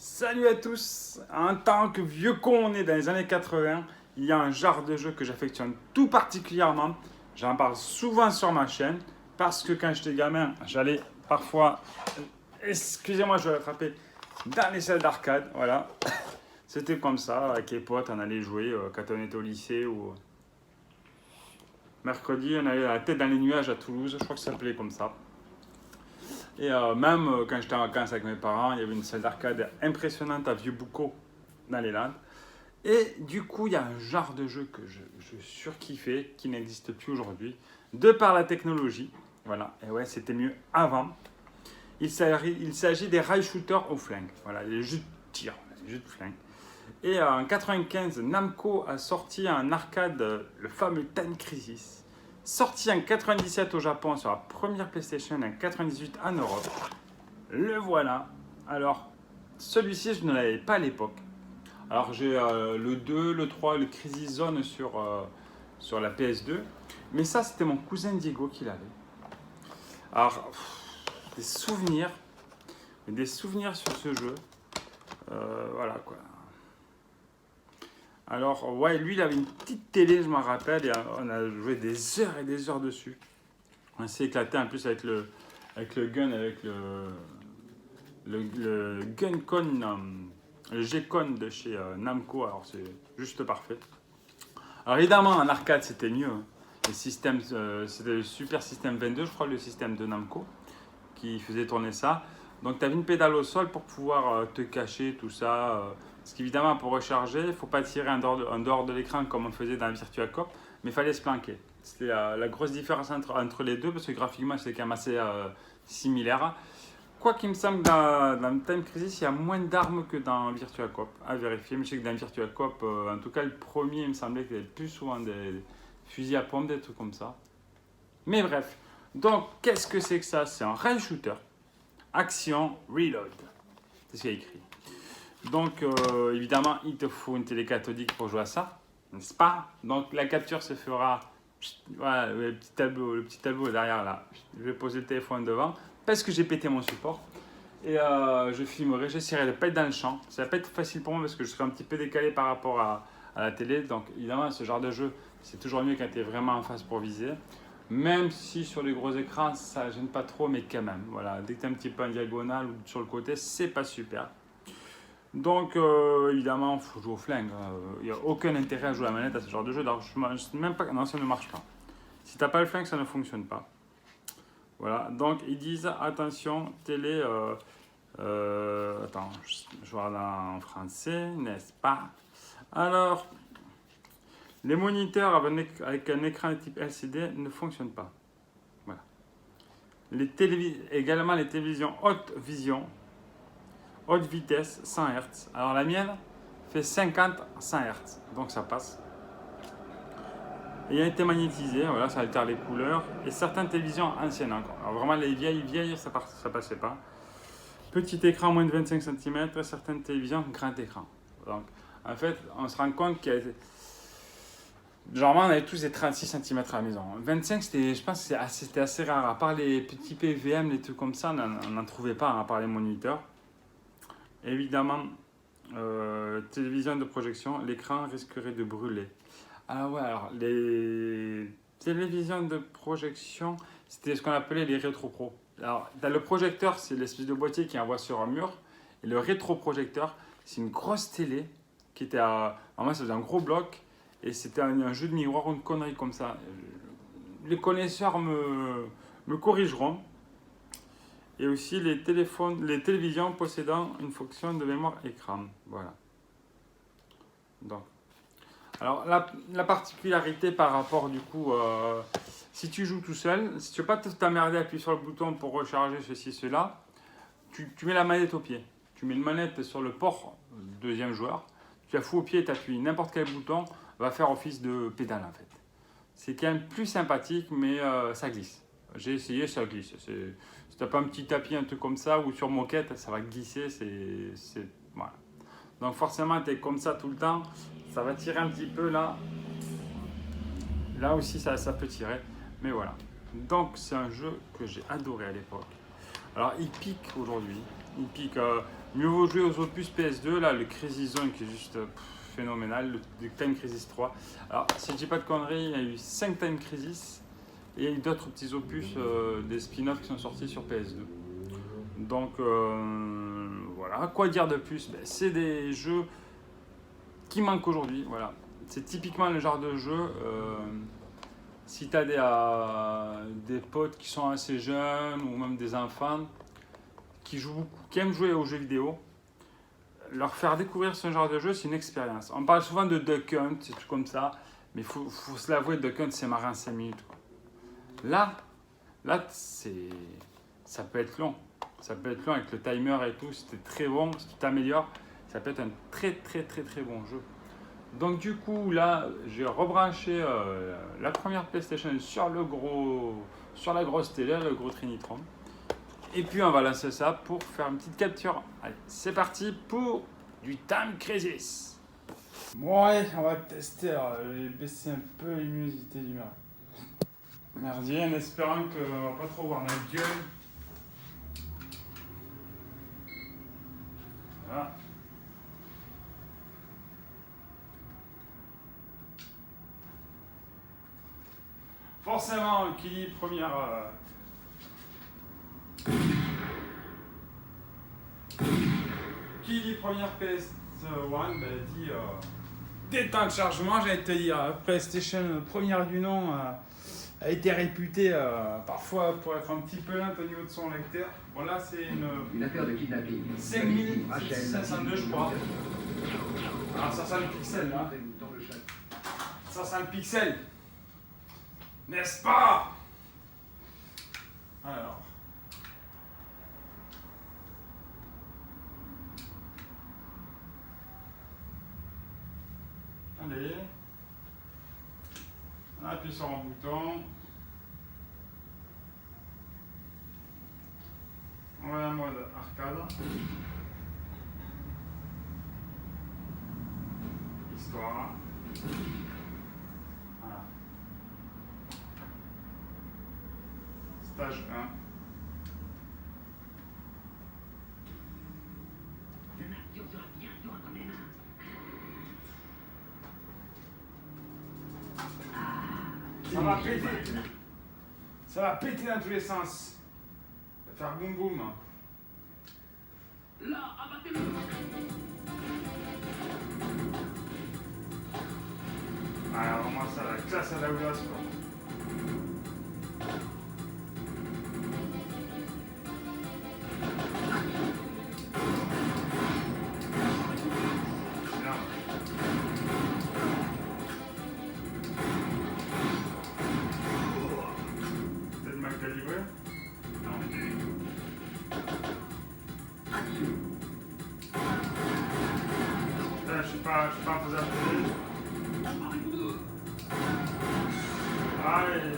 Salut à tous. En tant que vieux con né dans les années 80, il y a un genre de jeu que j'affectionne tout particulièrement. J'en parle souvent sur ma chaîne parce que quand j'étais gamin, j'allais parfois, excusez-moi, je vais l'attraper, dans les salles d'arcade. Voilà. C'était comme ça, avec les potes, on allait jouer quand on était au lycée ou mercredi, on allait la tête dans les nuages à Toulouse, je crois que ça s'appelait comme ça. Et même quand j'étais en vacances avec mes parents, il y avait une salle d'arcade impressionnante à Vieux-Boucau dans les Landes. Et du coup, il y a un genre de jeu que je surkiffais, qui n'existe plus aujourd'hui, de par la technologie. Voilà, et ouais, c'était mieux avant. Il s'agit des rail shooters au flingue. Voilà, les jeux de tir, les jeux de flingue. Et en 95, Namco a sorti un arcade, le fameux Time Crisis. Sorti en 97 au Japon sur la première PlayStation, en 98 en Europe. Le voilà. Alors, celui-ci, je ne l'avais pas à l'époque. Alors, j'ai le 2, le 3, le Crisis Zone sur la PS2. Mais ça, c'était mon cousin Diego qui l'avait. Alors, des souvenirs sur ce jeu. Voilà quoi. Alors, ouais, lui, il avait une petite télé, je m'en rappelle, et on a joué des heures et des heures dessus. On s'est éclaté en plus avec le gun, avec le Guncon, le G-Con de chez Namco. Alors, c'est juste parfait. Alors, évidemment, en arcade, c'était mieux. Hein. Le système, c'était le Super System 22, je crois, le système de Namco, qui faisait tourner ça. Donc, tu avais une pédale au sol pour pouvoir te cacher, tout ça. Parce qu'évidemment, pour recharger, il ne faut pas tirer en dehors de l'écran comme on faisait dans Virtua Cop, mais il fallait se planquer. C'était la grosse différence entre les deux, parce que graphiquement, c'est quand même assez similaire. Quoi qu'il me semble que dans Time Crisis, il y a moins d'armes que dans Virtua Cop. À vérifier, mais je sais que dans Virtua Cop, en tout cas le premier, il me semblait qu'il y avait plus souvent des fusils à pompe, des trucs comme ça. Mais bref, donc qu'est-ce que c'est que ça? C'est un rail shooter. Action, reload. C'est ce qu'il y a écrit. Donc, évidemment, il te faut une télé cathodique pour jouer à ça, n'est-ce pas? Donc, la capture se fera. Voilà, le petit tableau derrière là. Je vais poser le téléphone devant parce que j'ai pété mon support. Et je filmerai, j'essaierai de ne pas être dans le champ. Ça va pas être facile pour moi parce que je serai un petit peu décalé par rapport à la télé. Donc, évidemment, ce genre de jeu, c'est toujours mieux quand tu es vraiment en face pour viser. Même si sur les gros écrans, ça gêne pas trop, mais quand même. Voilà, dès que tu es un petit peu en diagonale ou sur le côté, c'est pas super. Donc, évidemment, il faut jouer au flingue. Il n'y a aucun intérêt à jouer à la manette à ce genre de jeu. Alors, même pas, non, ça ne marche pas. Si tu n'as pas le flingue, ça ne fonctionne pas. Voilà, donc ils disent attention, télé. Attends, je vois là en français, n'est-ce pas? Alors, les moniteurs avec un écran de type LCD ne fonctionnent pas. Voilà. Également, les télévisions haute vision. Haute vitesse, 100 Hz. Alors la mienne fait 50 100 Hz, donc ça passe. Et il a été magnétisé, voilà, ça altère les couleurs. Et certaines télévisions anciennes encore. Alors vraiment les vieilles, ça passait pas. Petit écran moins de 25 cm, certaines télévisions grand écran. Donc en fait, on se rend compte qu'il y a... Généralement, on avait tous des 36 cm à la maison. 25, je pense que c'était assez rare. À part les petits PVM, les trucs comme ça, on n'en trouvait pas, à part les moniteurs. Évidemment, télévision de projection, l'écran risquerait de brûler. Ah ouais, alors les télévisions de projection, c'était ce qu'on appelait les rétropro. Alors, dans le projecteur, c'est l'espèce de boîtier qui envoie sur un mur. Et le rétroprojecteur, c'est une grosse télé qui était à. En moi, ça faisait un gros bloc. Et c'était un jeu de miroir, une connerie comme ça. Les connaisseurs me corrigeront. Et aussi les télévisions possédant une fonction de mémoire écran. Voilà. Donc, alors la particularité par rapport du coup, si tu joues tout seul, si tu ne veux pas t'emmerder à appuyer sur le bouton pour recharger ceci, cela, tu mets la manette au pied. Tu mets une manette sur le port deuxième joueur, tu la fous au pied, tu appuies n'importe quel bouton, va faire office de pédale en fait. C'est quand même plus sympathique, mais ça glisse. J'ai essayé, ça glisse. Si t'as pas un petit tapis, un truc comme ça, ou sur moquette, ça va glisser. Voilà. Donc forcément, tu es comme ça tout le temps. Ça va tirer un petit peu là. Là aussi, ça peut tirer. Mais voilà. Donc c'est un jeu que j'ai adoré à l'époque. Alors, il pique aujourd'hui. Il pique. Mieux vaut jouer aux opus PS2. Là, le Crisis Zone qui est juste phénoménal. Le Time Crisis 3. Alors, si je dis pas de conneries, il y a eu 5 Time Crisis. Et il y a eu d'autres petits opus, des spin-offs qui sont sortis sur PS2. Donc, voilà. Quoi dire de plus? C'est des jeux qui manquent aujourd'hui. Voilà. C'est typiquement le genre de jeu. Si tu as des potes qui sont assez jeunes ou même des enfants qui jouent beaucoup, qui aiment jouer aux jeux vidéo, leur faire découvrir ce genre de jeu, c'est une expérience. On parle souvent de Duck Hunt, c'est tout comme ça, mais il faut se l'avouer, Duck Hunt, c'est marrant 5 minutes. Quoi. Là ça peut être long. Ça peut être long avec le timer et tout, si tu es très bon, si tu t'améliores, ça peut être un très bon jeu. Donc du coup, là, j'ai rebranché la première PlayStation sur la grosse télé, le gros Trinitron. Et puis on va lancer ça pour faire une petite capture. Allez, c'est parti pour du Time Crisis. Bon allez, on va tester. Alors, je vais baisser un peu la luminosité du merdier en espérant qu'on va pas trop voir notre gueule. Voilà. Forcément, qui dit première... Qui dit première PS1, dit des temps de chargement, j'allais te dire. PlayStation, première du nom, a été réputée parfois pour être un petit peu lente au niveau de son lecteur. Bon là c'est une affaire de kidnapping. 5502 je crois. Alors ça sent le pixel là. Ça sent le pixel. N'est-ce pas? Alors. Allez. On appuie sur un bouton. On va en mode arcade. Histoire. Voilà. Stage 1. Ça va péter. Ça va péter dans tous les sens. Ça va faire boum boum. Là, abattez-le. Ah, vraiment, ça la classe à la glace, quoi. Peut-être mal calibré. Là, je suis pas en faisable. Allez.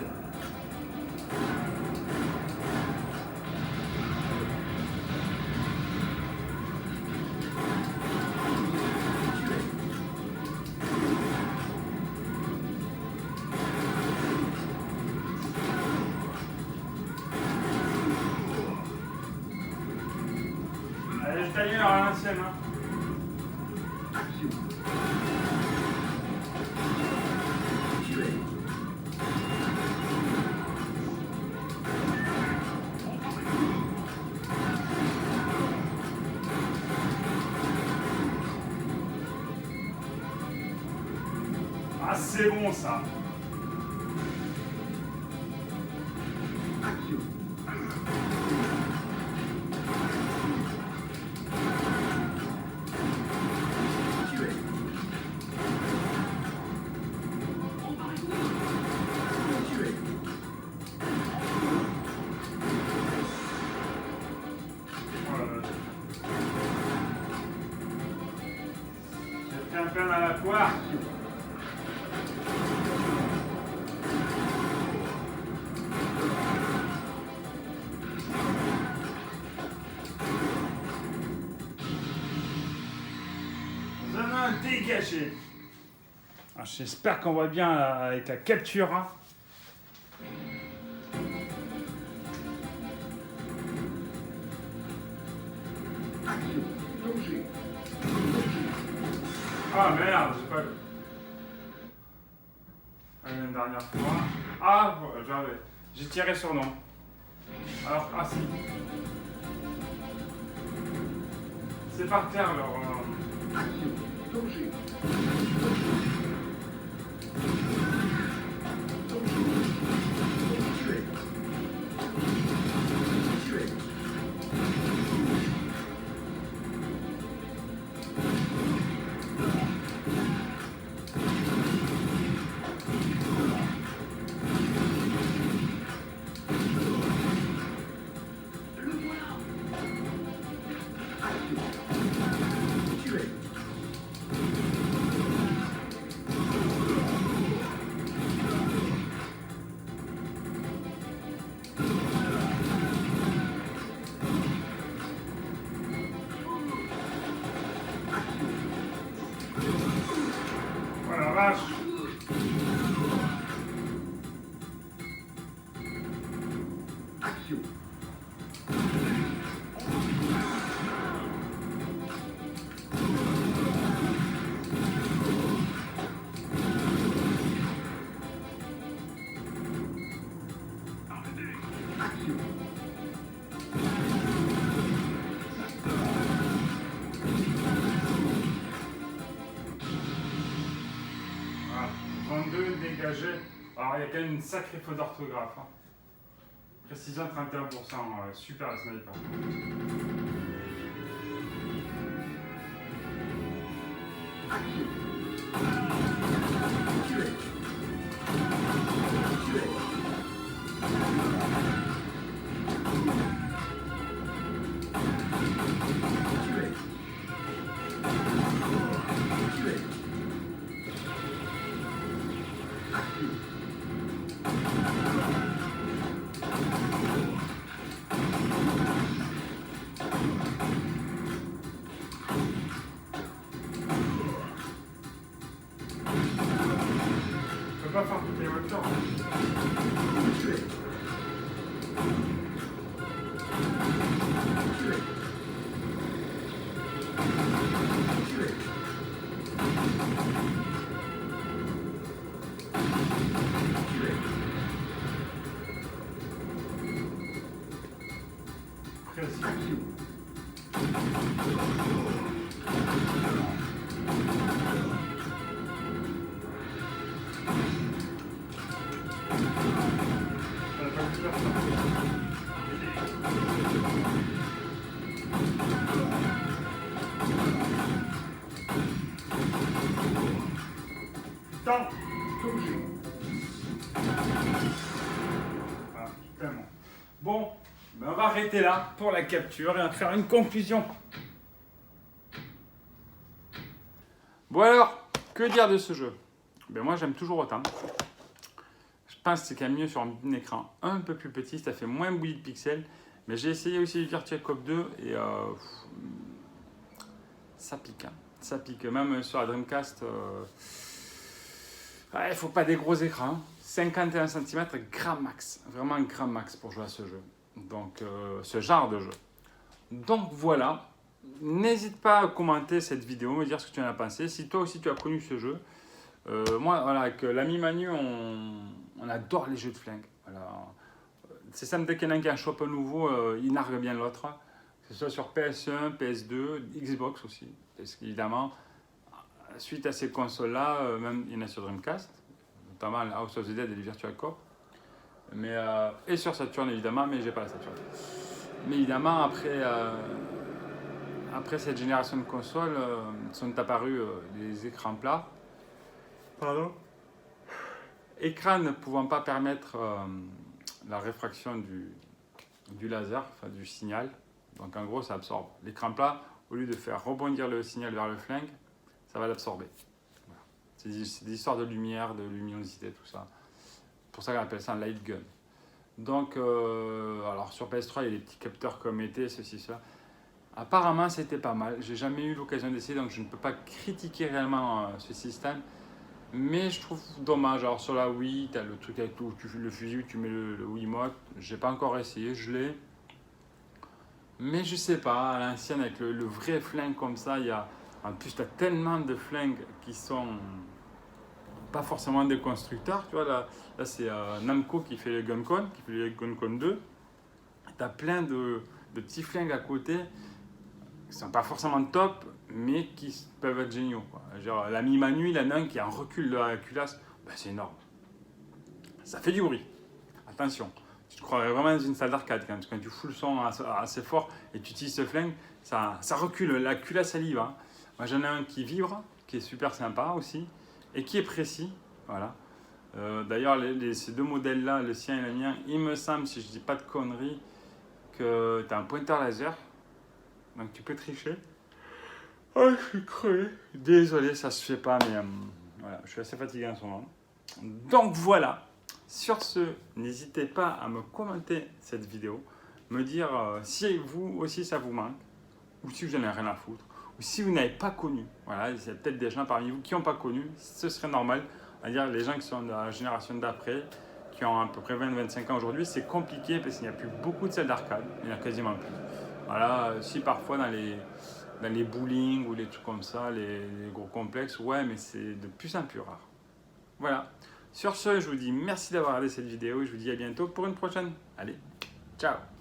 Allez, je t'allume à l'ancienne, hein. Ah, c'est bon ça. J'ai fait un peu à la poire. Dégagé. J'espère qu'on voit bien avec la capture. Hein. Ah merde, j'ai pas... Une dernière fois. Ah, j'avais. J'ai tiré sur non. Alors, ah si. C'est par terre alors. Voilà, vache. Voilà, 22 dégagé. Alors il y a quand même une sacrée faute d'orthographe. Hein. Précision 31%, super le sniper. Je peux pas faire toutes les voitures. Précis. Putain. Ah, tellement. Bon, ben on va arrêter là pour la capture et on va faire une conclusion. Bon alors, que dire de ce jeu? Ben moi j'aime toujours autant. Je pense que c'est quand même mieux sur un écran un peu plus petit, ça fait moins bouillie de pixels. Mais j'ai essayé aussi le Virtua Cop 2 et ça pique. Hein. Ça pique. Même sur la Dreamcast, il ne faut pas des gros écrans. 51 cm, grand max. Vraiment grand max pour jouer à ce jeu. Donc, ce genre de jeu. Donc voilà. N'hésite pas à commenter cette vidéo, me dire ce que tu en as pensé. Si toi aussi tu as connu ce jeu. Moi, voilà, avec l'ami Manu, on adore les jeux de flingue. Voilà. C'est simple, dès qu'il y en a qui en chope un nouveau, il nargue bien l'autre. Que ce soit sur PS1, PS2, Xbox aussi. Parce qu'évidemment, suite à ces consoles-là, même il y en a sur Dreamcast, notamment House of the Dead et les Virtua Cop. Mais, et sur Saturn évidemment, mais j'ai pas la Saturn. Mais évidemment, après cette génération de consoles, sont apparus les écrans plats. Pardon. Écran ne pouvant pas permettre la réfraction du laser, enfin du signal. Donc en gros, ça absorbe. L'écran plat, au lieu de faire rebondir le signal vers le flingue, ça va l'absorber. Voilà. C'est des histoires de lumière, de luminosité, tout ça. C'est pour ça qu'on appelle ça un light gun. Donc, alors sur PS3, il y a des petits capteurs comme ET, ceci, cela. Apparemment, c'était pas mal. J'ai jamais eu l'occasion d'essayer, donc je ne peux pas critiquer réellement ce système. Mais je trouve dommage. Alors sur la Wii, tu as le truc avec le fusil, tu mets le Wiimote. J'ai pas encore essayé, je l'ai. Mais je sais pas, à l'ancienne, avec le vrai flingue comme ça, il y a. En plus, tu as tellement de flingues qui sont pas forcément des constructeurs. Tu vois, là c'est Namco qui fait le Guncon, qui fait le Guncon 2. Tu as plein de petits flingues à côté qui sont pas forcément top, mais qui peuvent être géniaux, quoi. Genre, l'ami Manu, il en a un qui a un recul de la culasse, ben, c'est énorme. Ça fait du bruit. Attention, tu te croirais vraiment dans une salle d'arcade quand tu fous le son assez fort et tu utilises ce flingue, ça recule, la culasse elle y va. Moi j'en ai un qui vibre, qui est super sympa aussi, et qui est précis. Voilà. D'ailleurs, ces deux modèles-là, le sien et le mien, il me semble, si je dis pas de conneries, que tu as un pointeur laser, donc tu peux tricher. Oh, je suis crevé. Désolé, ça se fait pas, mais voilà, je suis assez fatigué en ce moment. Donc voilà. Sur ce, n'hésitez pas à me commenter cette vidéo, me dire si vous aussi ça vous manque, ou si vous n'en avez rien à foutre, ou si vous n'avez pas connu. Voilà, il y a peut-être des gens parmi vous qui n'ont pas connu, ce serait normal. À dire les gens qui sont de la génération d'après, qui ont à peu près 20-25 ans aujourd'hui, c'est compliqué parce qu'il n'y a plus beaucoup de salles d'arcade, il n'y en a quasiment plus. Voilà, si parfois dans les bowling ou les trucs comme ça, les gros complexes, ouais, mais c'est de plus en plus rare. Voilà. Sur ce, je vous dis merci d'avoir regardé cette vidéo et je vous dis à bientôt pour une prochaine. Allez, ciao!